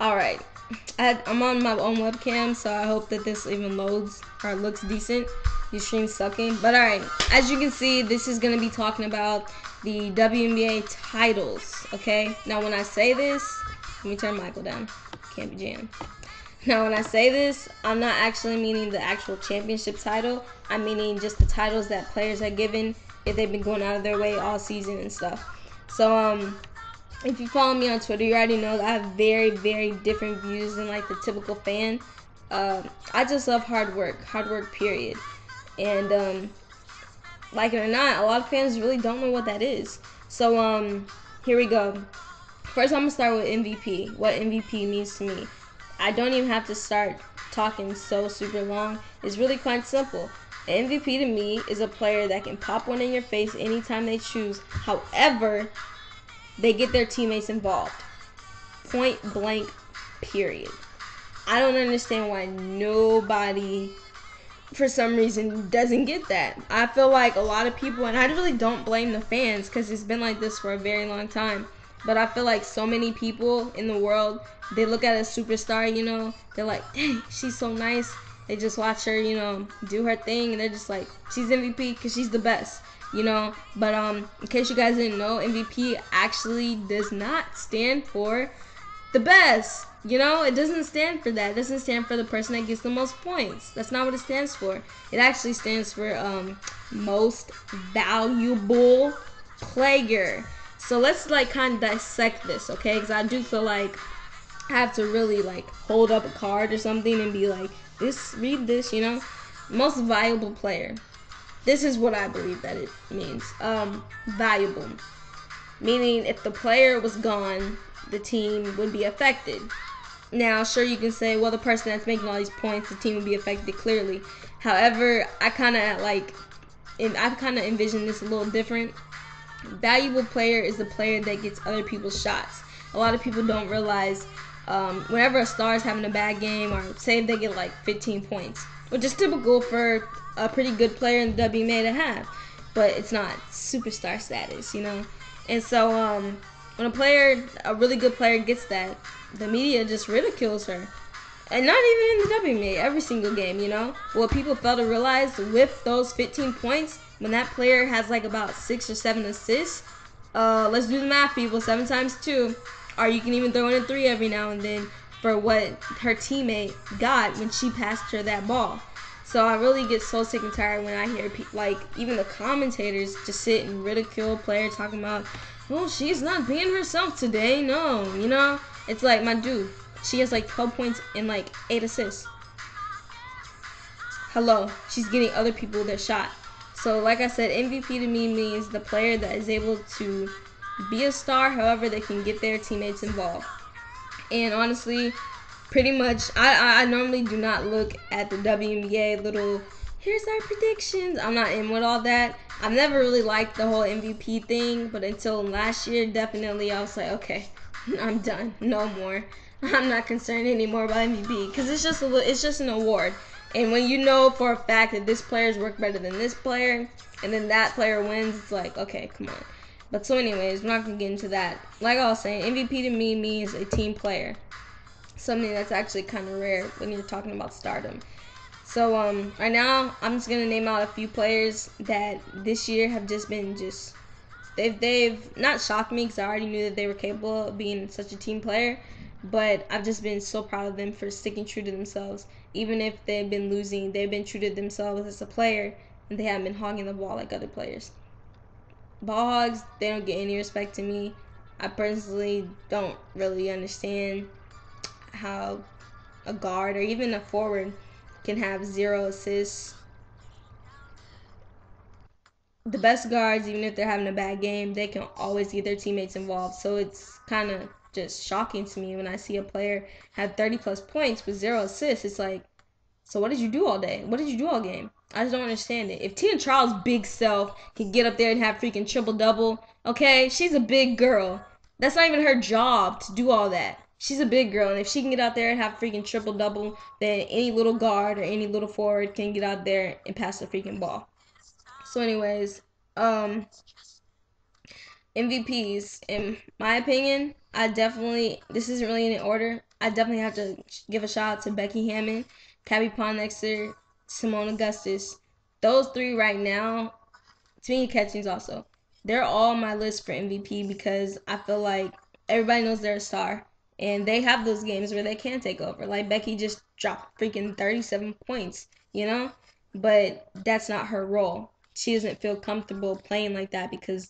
Alright, I'm on my own webcam, so I hope that this even loads or looks decent. Your stream's sucking. But alright, as you can see, this is going to be talking about the WNBA titles, okay? Now, when I say this, let me turn Michael down. Can't be jammed. Now, when I say this, I'm not actually meaning the actual championship title. I'm meaning just the titles that players are given if they've been going out of their way all season and stuff. So, if you follow me on Twitter, you already know that I have very, very different views than like the typical fan. I just love hard work, period. And like it or not, a lot of fans really don't know what that is. So here we go. First, I'm gonna start with MVP. What MVP means to me. I don't even have to start talking so super long. It's really quite simple. An MVP to me is a player that can pop one in your face anytime they choose. However, they get their teammates involved. Point blank, period. I don't understand why nobody, for some reason, doesn't get that. I feel like a lot of people, and I really don't blame the fans because it's been like this for a very long time, but I feel like so many people in the world, they look at a superstar, you know, they're like, dang, she's so nice. They just watch her, you know, do her thing, and they're just like, she's MVP because she's the best. You know, but in case you guys didn't know, MVP actually does not stand for the best. You know, it doesn't stand for that. It doesn't stand for the person that gets the most points. That's not what it stands for. It actually stands for most valuable player. So let's like kind of dissect this, okay? Because I do feel like I have to really like hold up a card or something and be like, read this, you know? Most valuable player. This is what I believe that it means. Valuable. Meaning if the player was gone, the team would be affected. Now, sure, you can say, well, the person that's making all these points, the team would be affected clearly. However, I kind of envision this a little different. Valuable player is the player that gets other people's shots. A lot of people don't realize whenever a star is having a bad game, or say if they get like 15 points, which is typical for a pretty good player in the WNBA to have, but it's not superstar status, you know. And so when a really good player gets that, the media just ridicules her. And not even in the WNBA, every single game, you know. What people fail to realize with those 15 points, when that player has like about 6 or 7 assists, let's do the math, people. 7 times 2, or you can even throw in a 3 every now and then for what her teammate got when she passed her that ball. So I really get so sick and tired when I hear like even the commentators just sit and ridicule a player talking about, oh, she's not being herself today. No, you know, it's like, my dude, she has like 12 points and like 8 assists. Hello, she's getting other people their shot. So like I said, MVP to me means the player that is able to be a star, however they can get their teammates involved. And honestly, pretty much, I normally do not look at the WNBA little, here's our predictions. I'm not in with all that. I've never really liked the whole MVP thing, but until last year, definitely I was like, okay, I'm done. No more. I'm not concerned anymore about MVP because it's just an award. And when you know for a fact that this player's work better than this player, and then that player wins, it's like, okay, come on. But so anyways, we're not going to get into that. Like I was saying, MVP to me means a team player. Something that's actually kind of rare when you're talking about stardom. So right now, I'm just going to name out a few players that this year have just been they've not shocked me because I already knew that they were capable of being such a team player. But I've just been so proud of them for sticking true to themselves. Even if they've been losing, they've been true to themselves as a player, and they haven't been hogging the ball like other players. Ball hogs, they don't get any respect to me. I personally don't really understand how a guard or even a forward can have 0 assists. The best guards, even if they're having a bad game, they can always get their teammates involved. So it's kind of just shocking to me when I see a player have 30 plus points with 0 assists. It's like, so what did you do all day? What did you do all game? I just don't understand it. If Tina Charles' big self can get up there and have freaking triple-double, okay, she's a big girl. That's not even her job to do all that. She's a big girl, and if she can get out there and have freaking triple-double, then any little guard or any little forward can get out there and pass the freaking ball. So anyways, MVPs, in my opinion, this isn't really in order. I definitely have to give a shout out to Becky Hammon, Gabby Ponnexter, Simone Augustus. Those three right now, Tamika Catchings also. They're all on my list for MVP because I feel like everybody knows they're a star. And they have those games where they can take over. Like Becky just dropped freaking 37 points, you know? But that's not her role. She doesn't feel comfortable playing like that because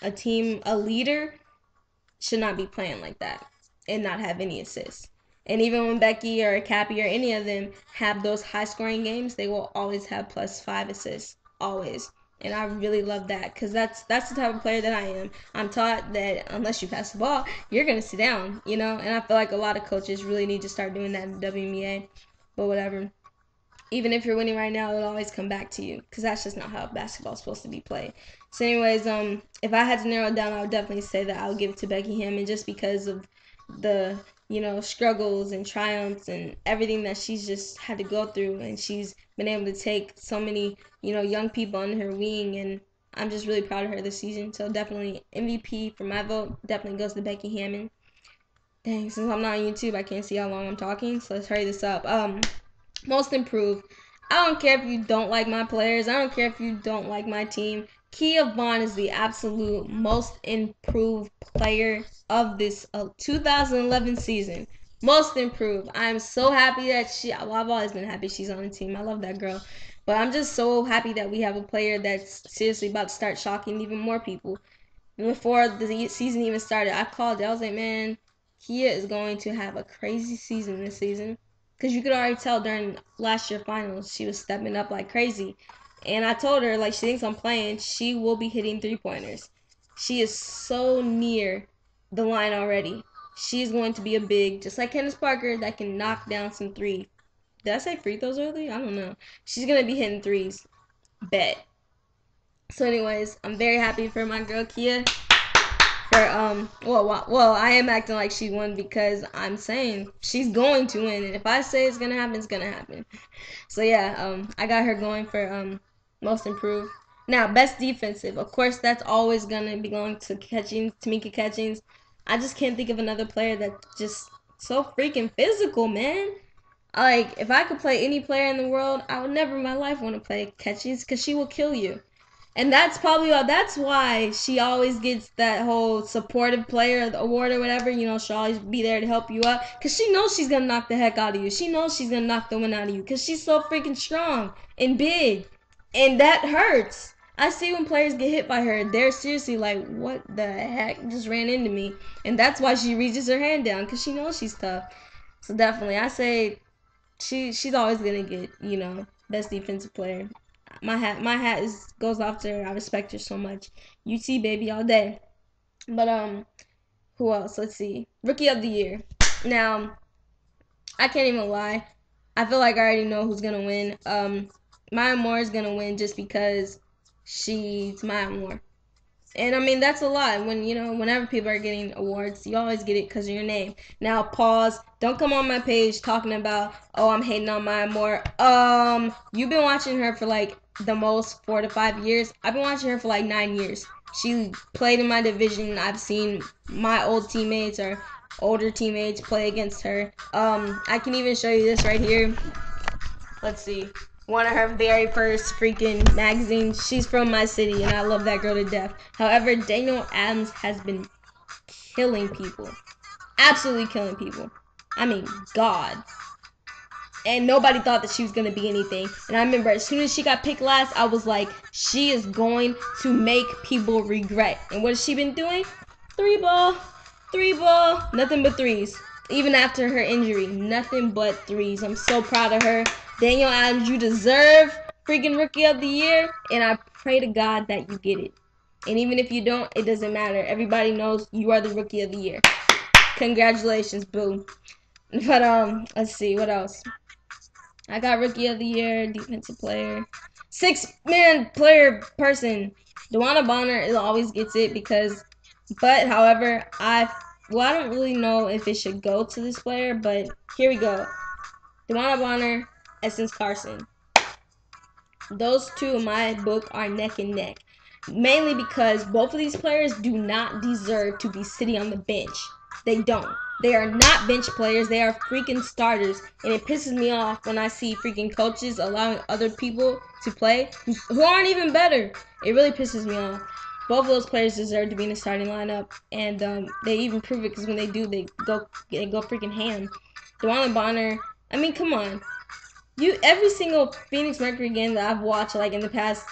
a leader should not be playing like that and not have any assists. And even when Becky or Cappy or any of them have those high scoring games, they will always have +5 assists. Always. And I really love that because that's the type of player that I am. I'm taught that unless you pass the ball, you're gonna sit down, you know. And I feel like a lot of coaches really need to start doing that in the WNBA. But whatever. Even if you're winning right now, it'll always come back to you because that's just not how basketball's supposed to be played. So, anyways, if I had to narrow it down, I would definitely say that I would give it to Becky Hammon just because of the struggles and triumphs and everything that she's just had to go through, and she's been able to take so many young people under her wing, and I'm just really proud of her this season. So definitely MVP for my vote definitely goes to Becky Hammon. Dang, since I'm not on YouTube, I can't see how long I'm talking, so let's hurry this up. Most improved. I don't care if you don't like my players. I don't care if you don't like my team. Kia Vaughn is the absolute most improved player of this 2011 season. Most improved. I'm so happy that well, I've always been happy she's on the team. I love that girl. But I'm just so happy that we have a player that's seriously about to start shocking even more people. Before the season even started, I called it. I was like, man, Kia is going to have a crazy season this season. Because you could already tell during last year finals, she was stepping up like crazy. And I told her, like, she thinks I'm playing. She will be hitting 3-pointers. She is so near the line already. She's going to be a big, just like Candace Parker, that can knock down some threes. Did I say free throws early? I don't know. She's going to be hitting threes. Bet. So anyways, I'm very happy for my girl Kia. Well, I am acting like she won because I'm saying she's going to win, and if I say it's gonna happen, it's gonna happen. So yeah, I got her going for most improved. Now, best defensive, of course, that's always gonna be going to Tamika Catchings. I just can't think of another player that's just so freaking physical, man. Like, if I could play any player in the world, I would never in my life want to play Catchings because she will kill you. And that's why she always gets that whole supportive player award or whatever. She'll always be there to help you up because she knows she's gonna knock the heck out of you. She knows she's gonna knock the wind out of you because she's so freaking strong and big, and that hurts. I see when players get hit by her, they're seriously like, "What the heck just ran into me?" And that's why she reaches her hand down because she knows she's tough. So definitely, I say she's always gonna get best defensive player. My hat goes off to her. I respect her so much. UT baby all day. But who else? Let's see. Rookie of the year. Now, I can't even lie. I feel like I already know who's gonna win. Maya Moore is gonna win just because she's Maya Moore. And I mean that's a lot. Whenever people are getting awards, you always get it because of your name. Now pause. Don't come on my page talking about, oh, I'm hating on Maya Moore. You've been watching her for like the most 4 to 5 years. I've been watching her for like 9 years. She played in my division. I've seen my old teammates or older teammates play against her. I can even show you this right here. Let's see. One of her very first freaking magazines. She's from my city, and I love that girl to death. However, Danielle Adams has been killing people. Absolutely killing people. I mean, God. And nobody thought that she was going to be anything. And I remember as soon as she got picked last, I was like, she is going to make people regret. And what has she been doing? Three ball, nothing but threes. Even after her injury, nothing but threes. I'm so proud of her. Danielle Adams, you deserve freaking Rookie of the Year, and I pray to God that you get it. And even if you don't, it doesn't matter. Everybody knows you are the Rookie of the Year. Congratulations, boo. But let's see, what else? I got Rookie of the Year, Defensive Player, Six-Man Player Person. DeWanna Bonner always gets it however, I don't really know if it should go to this player, but here we go. DeWanna Bonner, Essence Carson. Those two in my book are neck and neck. Mainly because both of these players do not deserve to be sitting on the bench. They don't. They are not bench players. They are freaking starters. And it pisses me off when I see freaking coaches allowing other people to play who aren't even better. It really pisses me off. Both of those players deserve to be in the starting lineup. And they even prove it because when they do, they go freaking ham. DeWanna Bonner, I mean, come on. Every single Phoenix Mercury game that I've watched, like in the past,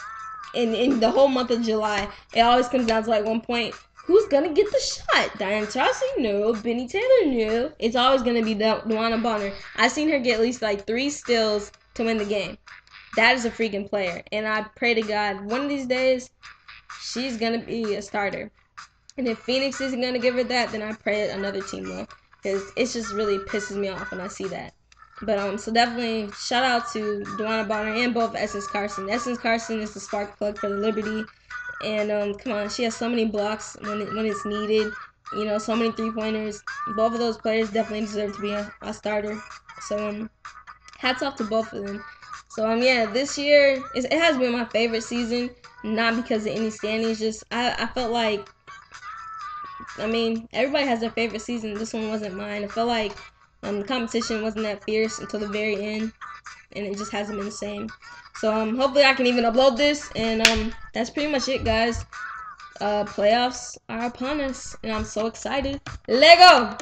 in the whole month of July, it always comes down to like one point. Who's gonna get the shot? Diane Chauncey? No. Benny Taylor? No. It's always gonna be DeWanna Bonner. I've seen her get at least like 3 steals to win the game. That is a freaking player. And I pray to God, one of these days, she's gonna be a starter. And if Phoenix isn't gonna give her that, then I pray another team will. Because it just really pisses me off when I see that. But so definitely shout out to DeWanna Bonner and both Essence Carson. Essence Carson is the spark plug for the Liberty, and come on, she has so many blocks when it's needed. You know, so many 3-pointers. Both of those players definitely deserve to be a starter. So hats off to both of them. So yeah, this year it has been my favorite season, not because of any standings. Just I felt like, I mean, everybody has their favorite season. This one wasn't mine. I felt like the competition wasn't that fierce until the very end, and it just hasn't been the same. So hopefully I can even upload this, and that's pretty much it, guys. Playoffs are upon us, and I'm so excited. Lego!